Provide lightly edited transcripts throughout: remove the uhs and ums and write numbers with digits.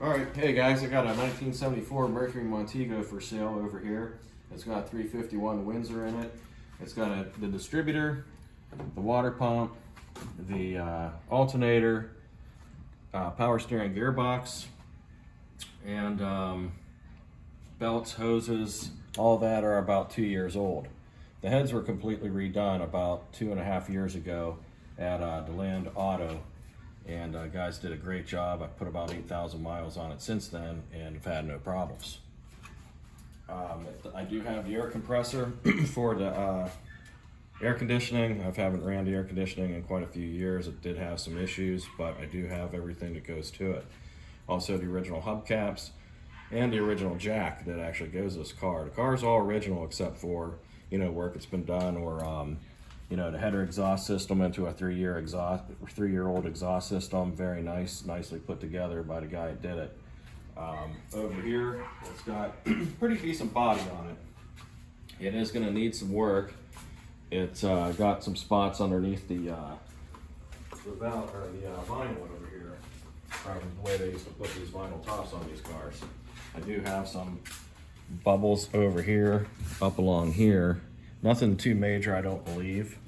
Alright, hey guys, I got a 1974 Mercury Montego for sale over here. It's got 351 Windsor in it. It's got the distributor, the water pump, the alternator, power steering gearbox, and belts, hoses, all that are about 2 years old. The heads were completely redone about 2.5 years ago at DeLand Auto. And guys did a great job. I put about 8,000 miles on it since then and have had no problems. I do have the air compressor for the air conditioning. I haven't ran the air conditioning in quite a few years. It did have some issues, but I do have everything that goes to it. Also the original hubcaps and the original jack that actually goes to this car. The car is all original except for, you know, work that's been done, or you know, the header exhaust system into a 3-year-old exhaust system. Very nice, nicely put together by the guy that did it. Over here, it's got pretty decent body on it. It is going to need some work. It's got some spots underneath the vinyl over here, from the way they used to put these vinyl tops on these cars. I do have some bubbles over here, up along here. Nothing too major, I don't believe.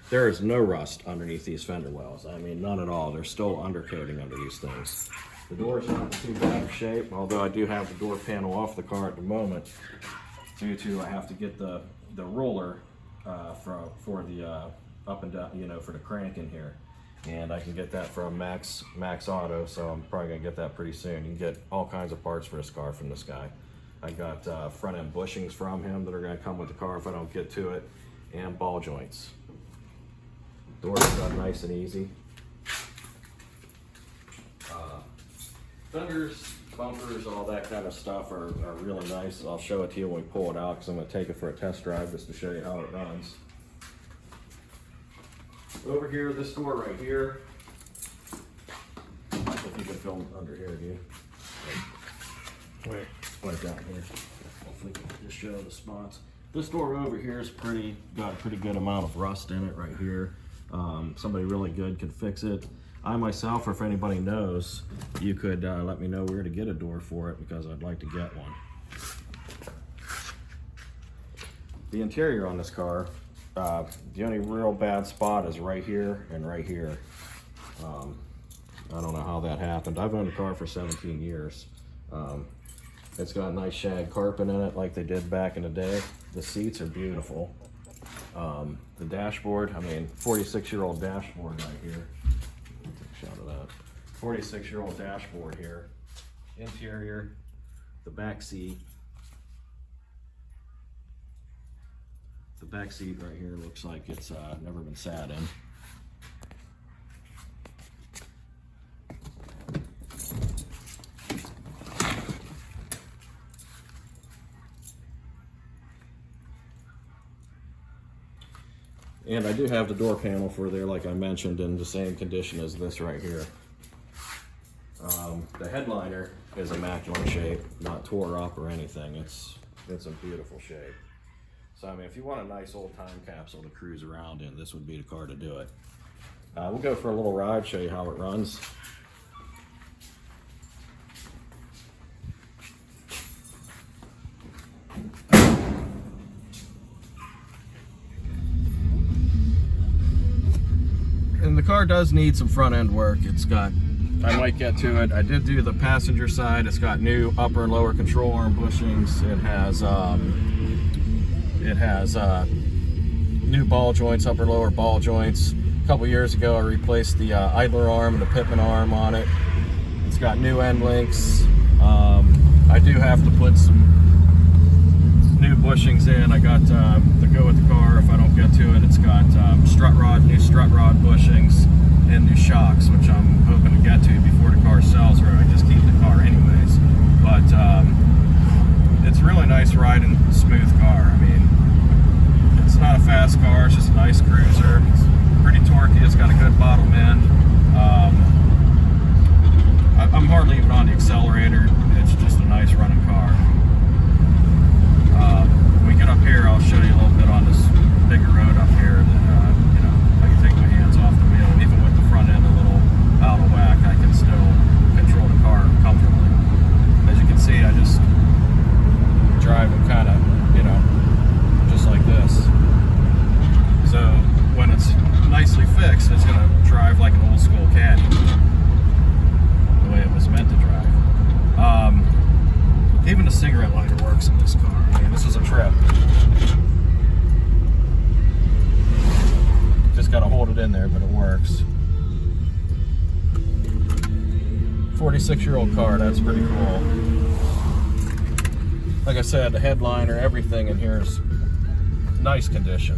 There is no rust underneath these fender wells. I mean, none at all. There's still undercoating under these things. The door's not in too bad of shape, although I do have the door panel off the car at the moment due to I have to get the roller for the up and down, you know, for the crank in here. And I can get that from Max Auto, so I'm probably gonna get that pretty soon. You can get all kinds of parts for this car from this guy. I got front end bushings from him that are going to come with the car if I don't get to it, and ball joints. Doors done nice and easy. Fenders, bumpers, all that kind of stuff are really nice. I'll show it to you when we pull it out because I'm going to take it for a test drive just to show you how it runs. Over here, this door right here. If you can film under here, do you? Wait. Right down here. Hopefully we can just show the spots. This door over here is got a pretty good amount of rust in it right here. Somebody really good could fix it. I myself, or if anybody knows, you could let me know where to get a door for it because I'd like to get one. The interior on this car, the only real bad spot is right here and right here. I don't know how that happened. I've owned a car for 17 years. It's got nice shag carpet in it like they did back in the day. The seats are beautiful. The dashboard, I mean, 46-year-old dashboard right here. Take a shot of that. 46-year-old dashboard here. Interior, the back seat. The back seat right here looks like it's never been sat in. And I do have the door panel for there, like I mentioned, in the same condition as this right here. The headliner is immaculate shape, not tore up or anything. It's in beautiful shape. So I mean, if you want a nice old time capsule to cruise around in, this would be the car to do it. We'll go for a little ride, show you how it runs. And the car does need some front end work. It's got, I might get to it. I did do the passenger side. It's got new upper and lower control arm bushings. It has new ball joints, upper and lower ball joints. A couple years ago, I replaced the idler arm and the Pitman arm on it. It's got new end links. I do have to put some new bushings in. I got to go with the car if I don't get to it. It's got new strut rod bushings and new shocks, which I'm hoping to get to before the car sells, or I just keep the car anyways. But it's really nice riding, smooth car. I mean, it's not a fast car, it's just a nice cruiser. It's pretty torquey, it's got a good bottom end. I'm hardly even on the accelerator. It's just a nice running car. When we get up here, I'll show you a little bit on this bigger road up here that, you know, I can take my hands off the wheel. 36-year-old car. That's pretty cool. Like I said, the headliner, everything in here is nice condition.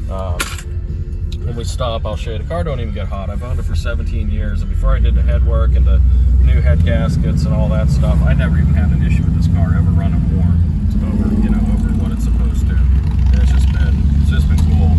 When we stop, I'll show you. The car don't even get hot. I've owned it for 17 years, and before I did the head work and the new head gaskets and all that stuff, I never even had an issue with this car ever running warm over, you know, over what it's supposed to. And it's just been cool.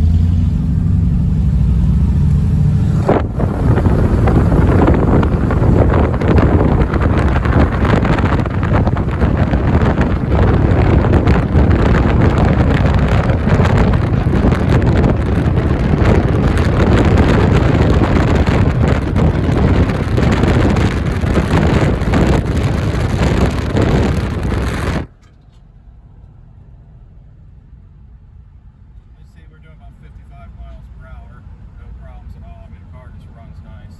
We're doing about 55 miles per hour, no problems at all. I mean, the car just runs nice.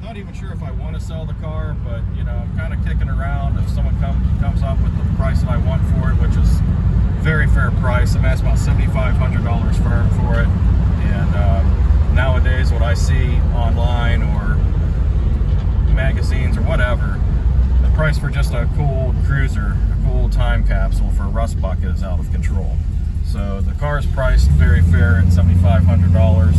Not even sure if I want to sell the car, but you know, I'm kind of kicking around. If someone comes up with the price that I want for it, which is very fair price, I'm asking about $7,500 for it. And nowadays, what I see online or magazines or whatever, the price for just a cool cruiser, a cool time capsule for a rust bucket is out of control. So the car is priced very fair at $7,500.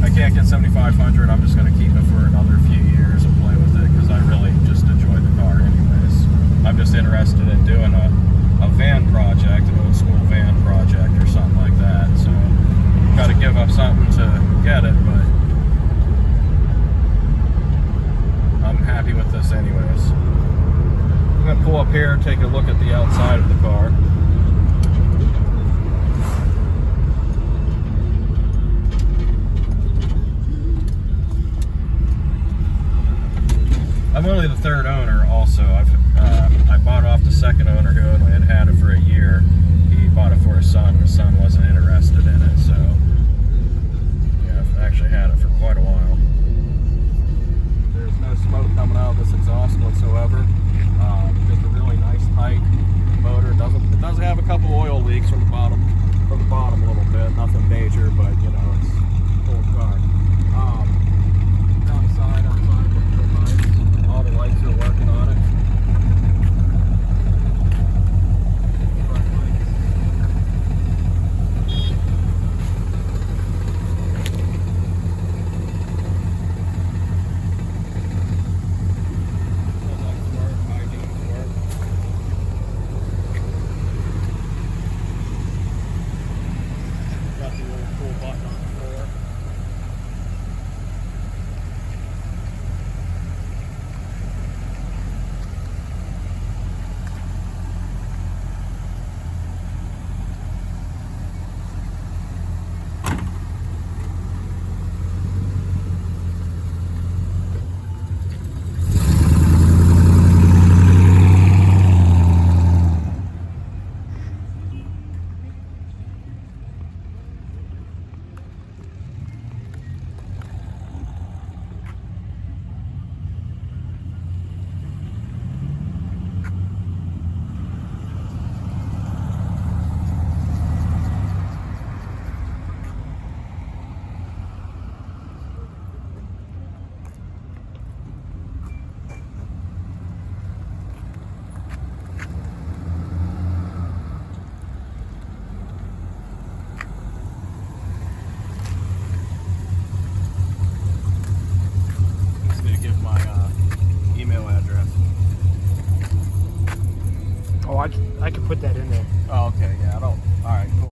I can't get $7,500. I'm just going to keep it for another few years and play with it because I really just enjoy the car anyways. I'm just interested in doing a van project, an old school van project or something like that. So got to give up something to get it, but I'm happy with this anyways. I'm going to pull up here and take a look at the outside of the car. I'm only the third owner also. I bought off the second owner who only had it for a year. He bought it for his son. His son wasn't interested in it, so yeah, I've actually had it for quite a while. There's no smoke coming out of this exhaust whatsoever. Just a really nice tight motor. It does have a couple oil leaks from the bottom a little bit. Nothing major, but you know, it's a cool car. Outside looks so nice. All the lights are working on it. Front lights. Got the little cool button on it.